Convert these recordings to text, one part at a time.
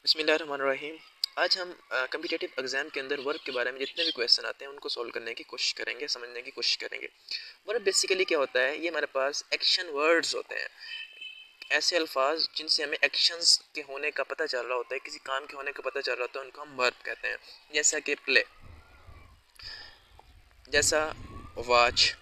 बिस्मिल्लाहिर्रहमानिर्रहीम। आज हम कम्पिटिटिव एग्ज़ाम के अंदर वर्ब के बारे में जितने भी क्वेश्चन आते हैं उनको सॉल्व करने की कोशिश करेंगे, समझने की कोशिश करेंगे। वर्ब बेसिकली क्या होता है, ये हमारे पास एक्शन वर्ड्स होते हैं, ऐसे अल्फाज जिनसे हमें एक्शंस के होने का पता चल रहा होता है, किसी काम के होने का पता चल रहा होता है, उनको हम वर्ब कहते हैं। जैसा कि प्ले, जैसा वॉच,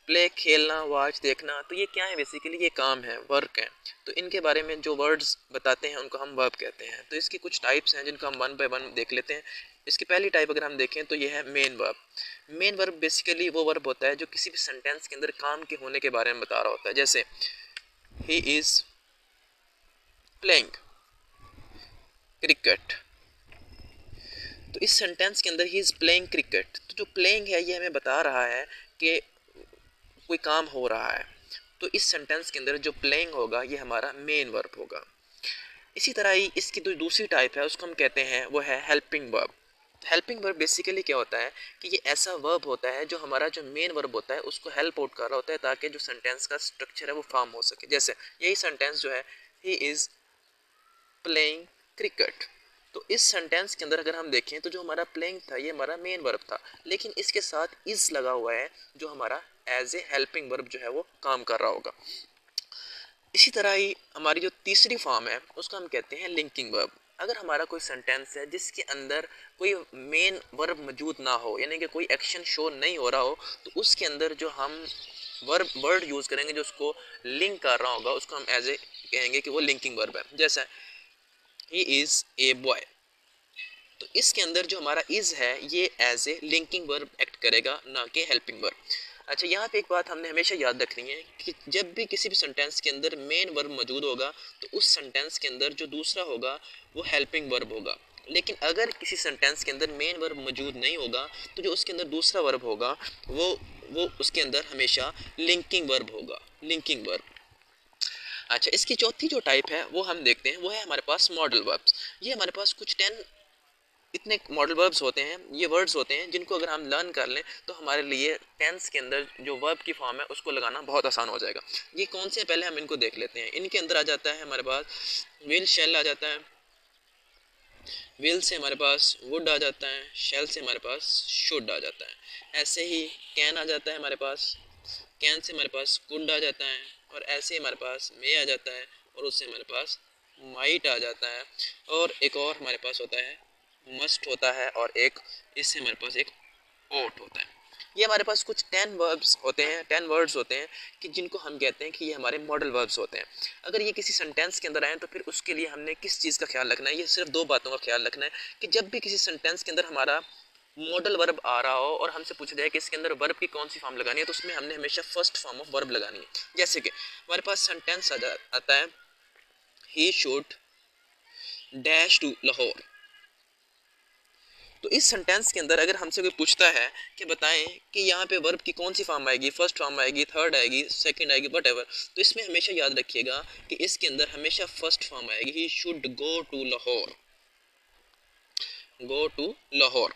प्ले खेलना, वॉच देखना, तो ये क्या है, बेसिकली ये काम है, वर्क है। तो इनके बारे में जो वर्ड्स बताते हैं उनको हम वर्ब कहते हैं। तो इसकी कुछ टाइप्स हैं जिनको हम वन बाय वन देख लेते हैं। इसकी पहली टाइप अगर हम देखें तो ये है main verb. Main verb basically वो वर्ब होता है जो किसी भी सेंटेंस के अंदर काम के होने के बारे में बता रहा होता है। जैसे ही इज़ प्लेइंग क्रिकेट, तो इस सेंटेंस के अंदर ही इज़ प्लेइंग क्रिकेट, तो जो प्लेइंग है ये हमें बता रहा है कि कोई काम हो रहा है। तो इस सेंटेंस के अंदर जो प्लेइंग होगा ये हमारा मेन वर्ब होगा। इसी तरह ही इसकी जो दूसरी टाइप है उसको हम कहते हैं वो है helping verb. Helping verb basically क्या होता है कि ये ऐसा वर्ब होता है जो हमारा जो मेन वर्ब होता है उसको हेल्प आउट कर रहा होता है ताकि जो सेंटेंस का स्ट्रक्चर है वो फॉर्म हो सके। जैसे यही सेंटेंस जो है, ही इज़ प्लेइंग क्रिकेट, तो इस सेंटेंस के अंदर अगर हम देखें तो जो हमारा प्लेइंग था ये हमारा मेन वर्ब था, लेकिन इसके साथ इज लगा हुआ है जो हमारा एज ए हेल्पिंग वर्ब जो है वो काम कर रहा होगा। इसी तरह ही हमारी जो तीसरी फॉर्म है उसको हम कहते हैं लिंकिंग वर्ब। अगर हमारा कोई सेंटेंस है जिसके अंदर कोई मेन वर्ब मौजूद ना हो, यानी कि कोई एक्शन शो नहीं हो रहा हो, तो उसके अंदर जो हम वर्ड यूज़ करेंगे जो उसको लिंक कर रहा होगा उसको हम एज ए कहेंगे कि वो लिंकिंग वर्ब है। जैसा ही इज़ ए बॉय, तो इसके अंदर जो हमारा इज़ है ये as a linking verb act करेगा, ना कि हेल्पिंग वर्ब। अच्छा, यहाँ पे एक बात हमने हमेशा याद रखनी है कि जब भी किसी भी सेंटेंस के अंदर मेन वर्ब मौजूद होगा तो उस सेंटेंस के अंदर जो दूसरा होगा वो हेल्पिंग वर्ब होगा। लेकिन अगर किसी सेंटेंस के अंदर मेन वर्ब मौजूद नहीं होगा तो जो उसके अंदर दूसरा वर्ब होगा वो उसके अंदर हमेशा लिंकिंग वर्ब होगा, लिंकिंग वर्ब। अच्छा, इसकी चौथी जो टाइप है वो हम देखते हैं, वो है हमारे पास मॉडल वर्ब्स। ये हमारे पास कुछ 10 इतने मॉडल वर्ब्स होते हैं, ये वर्ड्स होते हैं जिनको अगर हम लर्न कर लें तो हमारे लिए टेंस के अंदर जो वर्ब की फॉर्म है उसको लगाना बहुत आसान हो जाएगा। ये कौन से, पहले हम इनको देख लेते हैं। इनके अंदर आ जाता है हमारे पास विल शेल आ जाता है, विल से हमारे पास वुड आ जाता है, शेल से हमारे पास शुड आ जाता है। ऐसे ही कैन आ जाता है हमारे पास, कैन से हमारे पास कुड आ जाता है, और ऐसे ही हमारे पास मे आ जाता है, और उससे हमारे पास माइट आ जाता है, और एक और हमारे पास होता है मस्ट होता है, और एक इससे हमारे पास एक ओट होता है। ये हमारे पास कुछ 10 वर्ब्स होते हैं, 10 वर्ड्स होते हैं कि जिनको हम कहते हैं कि ये हमारे मॉडल वर्ब्स होते हैं। अगर ये किसी सेंटेंस के अंदर आए तो फिर उसके लिए हमने किस चीज़ का ख्याल रखना है, ये सिर्फ दो बातों का ख्याल रखना है कि जब भी किसी सेंटेंस के अंदर हमारा मॉडल वर्ब आ रहा हो और हमसे पूछा जाए कि इसके अंदर वर्ब की कौन सी फॉर्म लगानी है, तो उसमें हमने हमेशा फर्स्ट फॉर्म ऑफ वर्ब लगानी है। जैसे कि हमारे पास सेंटेंस आता है he should dash to Lahore, तो इस सेंटेंस के अंदर अगर हमसे कोई पूछता है कि बताएं कि यहाँ पे वर्ब की कौन सी फॉर्म आएगी, फर्स्ट फॉर्म आएगी, थर्ड आएगी, सेकंड आएगी, वट तो इसमें हमेशा याद रखिएगा कि इसके अंदर हमेशा फर्स्ट फॉर्म आएगी, he should go to Lahore, go to Lahore.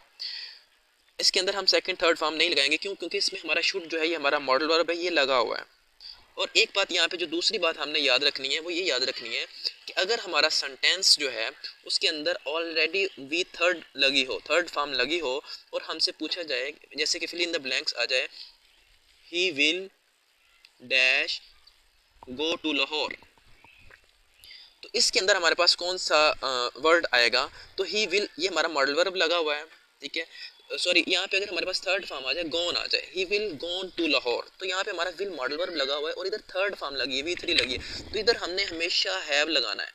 इसके अंदर हम सेकंड थर्ड फॉर्म नहीं लगाएंगे, क्यों? क्योंकि इसमें हमारा शुड जो है ये हमारा मॉडल वर्ब है, ये लगा हुआ है। और एक बात यहाँ पे जो दूसरी बात हमने याद रखनी है वो ये याद रखनी है कि अगर हमारा सेंटेंस जो है उसके अंदर ऑलरेडी वी थर्ड लगी हो, थर्ड फॉर्म लगी हो, और हमसे पूछा जाए जैसे कि फिल इन द ब्लैंक्स आ जाए, he will dash go to Lahore, तो इसके अंदर हमारे पास कौन सा वर्ड आएगा, तो ही विल, ये हमारा मॉडल वर्ब लगा हुआ है, ठीक है। सॉरी, यहाँ पे अगर हमारे पास थर्ड फॉर्म आ जाए, गोन आ जाए, he will gone to Lahore, तो यहाँ पे हमारा विल मॉडल वर्ब लगा हुआ है और इधर थर्ड फॉर्म लगी है, वी थ्री लगी है, तो इधर हमने हमेशा हैव लगाना है।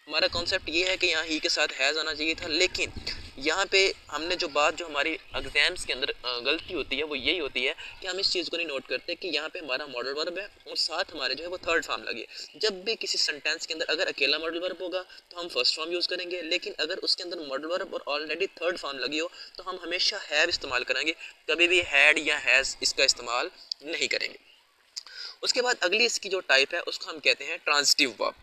हमारा कॉन्सेप्ट ये है कि यहाँ ही के साथ हैज़ आना चाहिए था, लेकिन यहाँ पे हमने जो बात जो हमारी एग्जाम्स के अंदर गलती होती है वो यही होती है कि हम इस चीज़ को नहीं नोट करते कि यहाँ पे हमारा मॉडल वर्ब है और साथ हमारे जो है वो थर्ड फॉर्म लगी है। जब भी किसी सेंटेंस के अंदर अगर अकेला मॉडल वर्ब होगा तो हम फर्स्ट फॉर्म यूज़ करेंगे, लेकिन अगर उसके अंदर मॉडल वर्ब और ऑलरेडी थर्ड फॉर्म लगी हो तो हम हमेशा हैव इस्तेमाल करेंगे, कभी भी हैड या हैज़ इसका इस्तेमाल नहीं करेंगे। उसके बाद अगली इसकी जो टाइप है उसको हम कहते हैं ट्रांजिटिव वर्ब।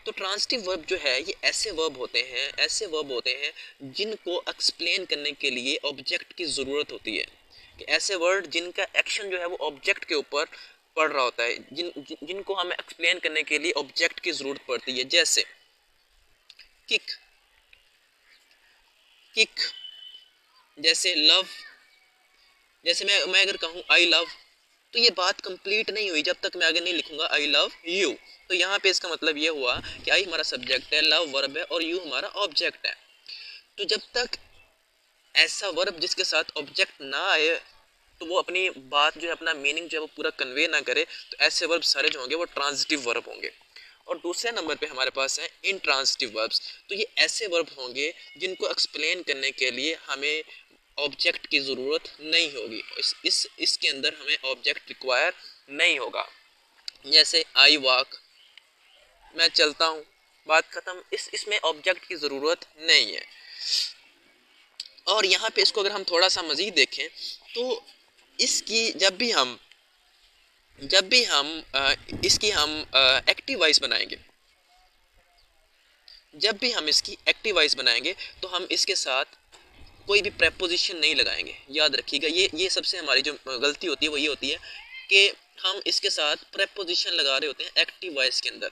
तो ट्रांजिटिव वर्ब जो है ये ऐसे वर्ब होते हैं, ऐसे वर्ब होते हैं जिनको एक्सप्लेन करने के लिए ऑब्जेक्ट की ज़रूरत होती है, कि ऐसे वर्ड जिनका एक्शन जो है वो ऑब्जेक्ट के ऊपर पड़ रहा होता है, जिनको हमें एक्सप्लेन करने के लिए ऑब्जेक्ट की ज़रूरत पड़ती है। जैसे किक, किक, जैसे लव, जैसे मैं अगर कहूँ आई लव, तो ये बात कंप्लीट नहीं हुई जब तक मैं आगे नहीं लिखूंगा आई लव यू। तो यहाँ पे इसका मतलब ये हुआ कि आई हमारा सब्जेक्ट है, लव वर्ब है और यू हमारा ऑब्जेक्ट है। तो जब तक ऐसा वर्ब जिसके साथ ऑब्जेक्ट ना आए तो वो अपनी बात जो है, अपना मीनिंग जो है वो पूरा कन्वे ना करे, तो ऐसे वर्ब सारे जो होंगे वो ट्रांजिटिव वर्ब होंगे। और दूसरे नंबर पे हमारे पास है इंट्रांजिटिव वर्ब्स। तो ये ऐसे वर्ब होंगे जिनको एक्सप्लेन करने के लिए हमें ऑब्जेक्ट की ज़रूरत नहीं होगी, इसके अंदर हमें ऑब्जेक्ट रिक्वायर नहीं होगा। जैसे आई वॉक, मैं चलता हूँ, बात ख़त्म, इसमें ऑब्जेक्ट की ज़रूरत नहीं है। और यहाँ पे इसको अगर हम थोड़ा सा मज़ीद देखें तो इसकी जब भी हम इसकी हम एक्टिव वॉइस बनाएंगे, जब भी हम इसकी एक्टिव वॉइस बनाएंगे तो हम इसके साथ कोई भी प्रेपोजिशन नहीं लगाएंगे। याद रखिएगा, ये सबसे हमारी जो गलती होती है वो ये होती है कि हम इसके साथ प्रेपोजिशन लगा रहे होते हैं एक्टिव वॉइस के अंदर।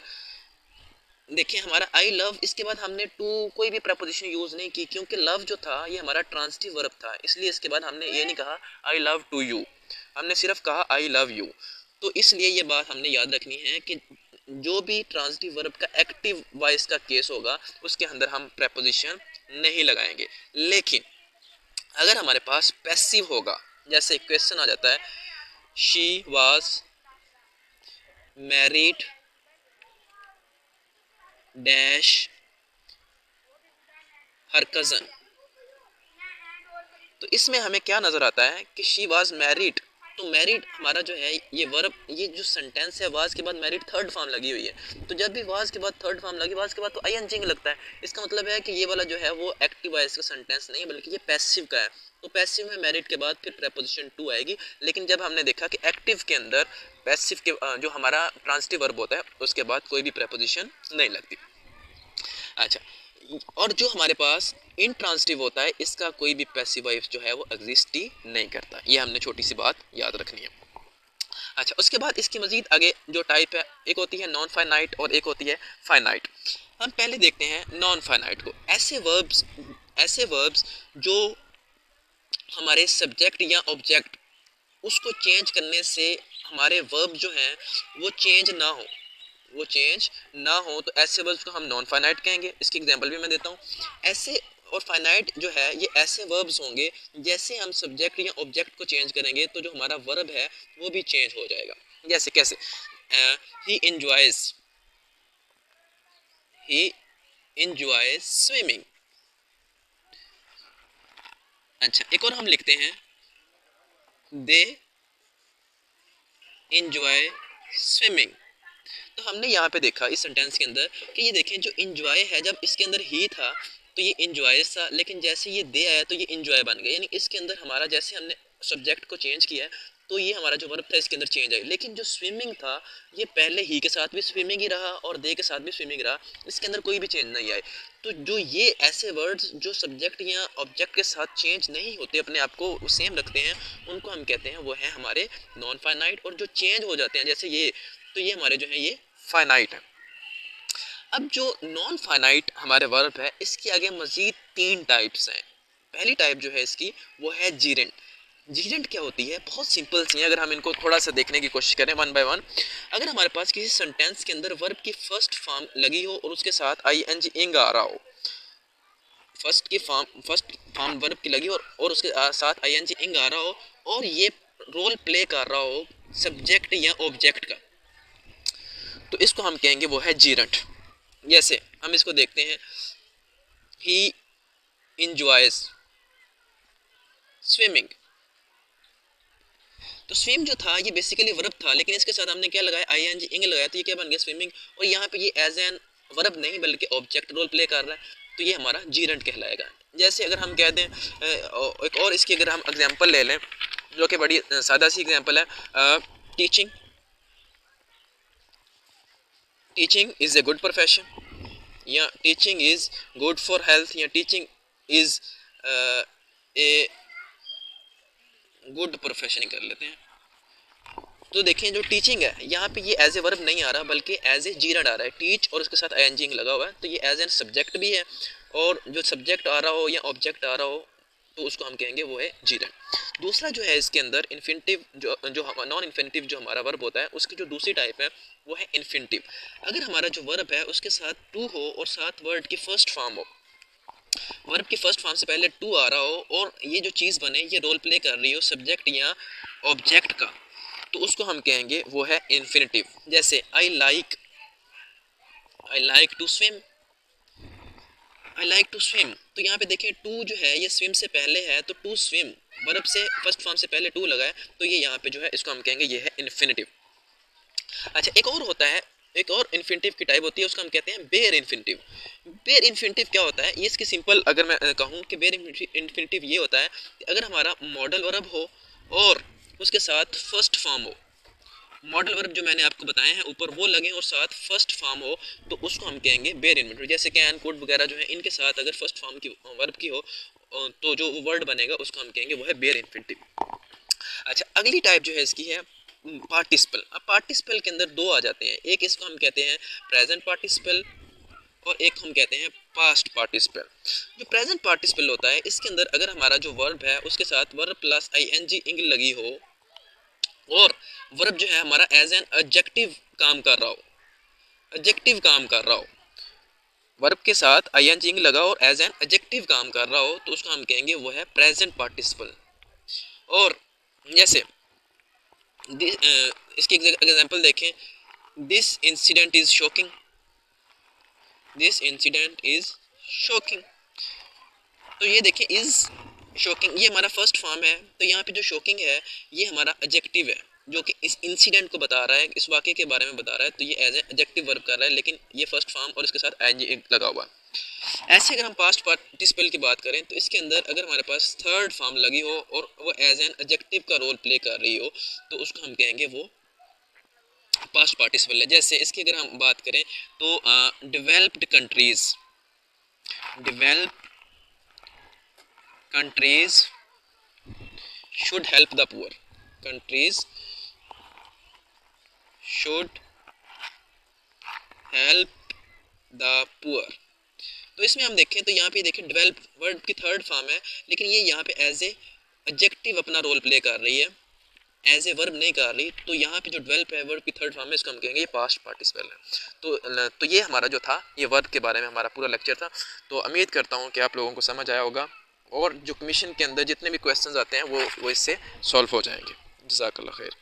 देखिए हमारा आई लव, इसके बाद हमने टू कोई भी प्रपोजिशन यूज़ नहीं की, क्योंकि लव जो था ये हमारा ट्रांजिटिव वर्ब था, इसलिए इसके बाद हमने ये नहीं कहा आई लव टू यू, हमने सिर्फ कहा आई लव यू। तो इसलिए ये बात हमने याद रखनी है कि जो भी ट्रांजिटिव वर्ब का एक्टिव वॉइस का केस होगा उसके अंदर हम प्रपोजिशन नहीं लगाएंगे। लेकिन अगर हमारे पास पैसिव होगा, जैसे क्वेश्चन आ जाता है she was married dash her cousin, तो इसमें हमें क्या नज़र आता है कि शी वाज मैरिड। तो मैरिड हमारा जो है ये वर्ब, ये जो सेंटेंस है वाज के बाद मैरिड थर्ड फॉर्म लगी हुई है। तो जब भी वाज के बाद थर्ड फॉर्म लगी, वाज के बाद तो आईएनजी लगता है, इसका मतलब है कि ये वाला जो है वो एक्टिव वॉइस का सेंटेंस नहीं है बल्कि ये पैसिव का है। तो पैसिव में मैरिड के बाद फिर प्रेपोजिशन टू आएगी। लेकिन जब हमने देखा कि एक्टिव के अंदर पैसिव के जो हमारा ट्रांजिटिव वर्ब होता है उसके बाद कोई भी प्रेपोजिशन नहीं लगती। अच्छा, और जो हमारे पास इंट्रांजिटिव होता है इसका कोई भी पैसिव वॉइस जो है वो एग्जिस्ट ही नहीं करता। ये हमने छोटी सी बात याद रखनी है। अच्छा, उसके बाद इसकी मजीद आगे जो टाइप है, एक होती है नॉन फाइनाइट और एक होती है फाइनाइट। हम पहले देखते हैं नॉन फाइनाइट को। ऐसे वर्ब्स जो हमारे सब्जेक्ट या ऑब्जेक्ट उसको चेंज करने से हमारे वर्ब जो हैं वो चेंज ना हो, तो ऐसे वर्ब्स को हम नॉन फाइनाइट कहेंगे। इसकी एग्जांपल भी मैं देता हूँ। ऐसे और फाइनाइट जो है ये ऐसे वर्ब्स होंगे जैसे हम सब्जेक्ट या ऑब्जेक्ट को चेंज करेंगे तो जो हमारा वर्ब है वो भी चेंज हो जाएगा। जैसे कैसे, ही एंजॉयज स्विमिंग। अच्छा, एक और हम लिखते हैं दे एंजॉय स्विमिंग। तो हमने यहाँ पे देखा इस सेंटेंस के अंदर कि ये देखें जो इंजॉय है, जब इसके अंदर ही था तो ये इंजॉयज था, लेकिन जैसे ये दे आया तो ये इंजॉय बन गया। यानी इसके अंदर हमारा जैसे हमने सब्जेक्ट को चेंज किया है तो ये हमारा जो वर्ब था इसके अंदर चेंज आई। लेकिन जो स्विमिंग था ये पहले ही के साथ भी स्विमिंग ही रहा और दे के साथ भी स्विमिंग रहा, इसके अंदर कोई भी चेंज नहीं आए। तो जो ये ऐसे वर्ड्स जो सब्जेक्ट या ऑब्जेक्ट के साथ चेंज नहीं होते, अपने आप को सेम रखते हैं, उनको हम कहते हैं वो है हमारे नॉन फाइनाइट। और जो चेंज हो जाते हैं जैसे ये, तो ये हमारे जो है ये फाइनाइट है। अब जो नॉन फाइनाइट हमारे वर्ब है इसके आगे मजीद 3 टाइप्स हैं। पहली टाइप जो है इसकी वो है जीरेंट। जीरेंट क्या होती है, बहुत सिंपल सी है, अगर हम इनको थोड़ा सा देखने की कोशिश करें वन बाय वन। अगर हमारे पास किसी सेंटेंस के अंदर वर्ब की फर्स्ट फॉर्म लगी हो और उसके साथ आईएनजी इंग आ रहा हो, फर्स्ट फॉर्म वर्ब की लगी और उसके साथ आईएनजी इंग आ रहा हो और ये रोल प्ले कर रहा हो सब्जेक्ट या ऑब्जेक्ट का, तो इसको हम कहेंगे वो है जीरेंट। जैसे हम इसको देखते हैं, ही इंजॉयज स्विमिंग। तो स्विम जो था ये बेसिकली वर्ब था, लेकिन इसके साथ हमने क्या लगाया, आईएनजी इंग लगाया, तो ये क्या बन गया स्विमिंग। और यहाँ पे ये एज एन वर्ब नहीं बल्कि ऑब्जेक्ट रोल प्ले कर रहा है, तो ये हमारा जीरेंट कहलाएगा। जैसे अगर हम कह दें एक और इसकी अगर हम एग्जांपल ले लें जो कि बड़ी सादा सी एग्जांपल है, teaching is a good profession, या teaching is good for health, या teaching is a good profession कर लेते हैं। तो देखें जो टीचिंग है यहाँ पे ये एज ए वर्ब नहीं आ रहा बल्कि एज ए जीरेंट आ रहा है, टीच और उसके साथ आईएनजी लगा हुआ है, तो ये एज एन सब्जेक्ट भी है और जो सब्जेक्ट आ रहा हो या ऑब्जेक्ट आ रहा हो तो उसको हम कहेंगे वो है जीरेंड। दूसरा जो है इसके अंदर इन्फिनिटिव, जो नॉन इन्फिनिटिव जो हमारा वर्ब होता है उसकी जो दूसरी टाइप है वो है इन्फिनिटिव। अगर हमारा जो वर्ब है उसके साथ टू हो और साथ वर्ड की फर्स्ट फॉर्म हो, वर्ब की फर्स्ट फॉर्म से पहले टू आ रहा हो और ये जो चीज़ बने ये रोल प्ले कर रही हो सब्जेक्ट या ऑब्जेक्ट का, तो उसको हम कहेंगे वो है इन्फिनिटिव। जैसे I like to swim, I like to swim. तो यहाँ पे देखिए टू जो है ये स्विम से पहले है, तो टू स्विम वर्ब से फर्स्ट फॉर्म से पहले टू लगा है, तो ये यहाँ पे जो है इसको हम कहेंगे ये है इन्फिनिटिव। अच्छा, एक और होता है, एक और इन्फिनिटिव की टाइप होती है, उसको हम कहते हैं बेयर इन्फिनिटिव। बेयर इन्फिनिटिव क्या होता है, ये इसकी सिंपल अगर मैं कहूँ कि बेयर इन्फिनिटिव ये होता है कि अगर हमारा मॉडल वर्ब हो और उसके साथ फर्स्ट फॉर्म हो, मॉडल वर्ब जो मैंने आपको बताए हैं ऊपर वो लगे और साथ फर्स्ट फॉर्म हो, तो उसको हम कहेंगे बेयर इन्फिनिटिव। जैसे कैन, कुड वगैरह जो है इनके साथ अगर फर्स्ट फॉर्म की वर्ब की हो तो जो वर्ड बनेगा उसको हम कहेंगे वो है बेयर इन्फिनिटिव। अच्छा, अगली टाइप जो है इसकी है पार्टिसिपल। अब पार्टिसिपल के अंदर दो आ जाते हैं, एक इसको हम कहते हैं प्रेजेंट पार्टिसिपल और एक हम कहते हैं पास्ट पार्टिसिपल। जो प्रेजेंट पार्टिसिपल होता है इसके अंदर अगर हमारा जो वर्ब है उसके साथ वर्ब प्लस आईएनजी इंग लगी हो और वर्ब जो है हमारा एज एन एडजेक्टिव काम कर रहा हो, एडजेक्टिव काम कर रहा हो, वर्ब के साथ आईएनजी इंग लगा और एज एन एडजेक्टिव काम कर रहा हो, तो उसको हम कहेंगे वो है प्रेजेंट पार्टिसिपल। और जैसे इसकी एग्जांपल देखें, this incident is shocking, this incident is shocking. तो ये देखिए इज शॉकिंग ये हमारा फर्स्ट फॉर्म है, तो यहाँ पे जो शॉकिंग है ये हमारा एडजेक्टिव है जो कि इस इंसिडेंट को बता रहा है, इस वाक़े के बारे में बता रहा है, तो ये एज ए एडजेक्टिव वर्ब कर रहा है, लेकिन ये फर्स्ट फॉर्म और इसके साथ आईएनजी लगा हुआ है। ऐसे अगर हम पास्ट पार्टिसिपल की बात करें तो इसके अंदर अगर हमारे पास थर्ड फॉर्म लगी हो और वो एज एन एडजेक्टिव का रोल प्ले कर रही हो, तो उसको हम कहेंगे वो पास्ट पार्टिसिपल है। जैसे इसकी अगर हम बात करें तो developed countries, developed countries should help the poor, countries should help the poor। तो इसमें हम देखें तो यहाँ पे देखें डेवलप वर्ड की थर्ड फॉर्म है, लेकिन ये यहाँ पे एज ए एडजेक्टिव अपना रोल प्ले कर रही है, एज ए वर्ब नहीं कर रही, तो यहाँ पे जो डेवलप है वर्ब की थर्ड फॉर्म है इसको हम कहेंगे ये पास्ट पार्टिसिपल है। तो ये हमारा जो था ये वर्ब के बारे में हमारा पूरा लेक्चर था। तो उम्मीद करता हूँ कि आप लोगों को समझ आया होगा और जो कमीशन के अंदर जितने भी क्वेश्चंस आते हैं वो इससे सॉल्व हो जाएंगे। जज़ाकल्लाह खैर।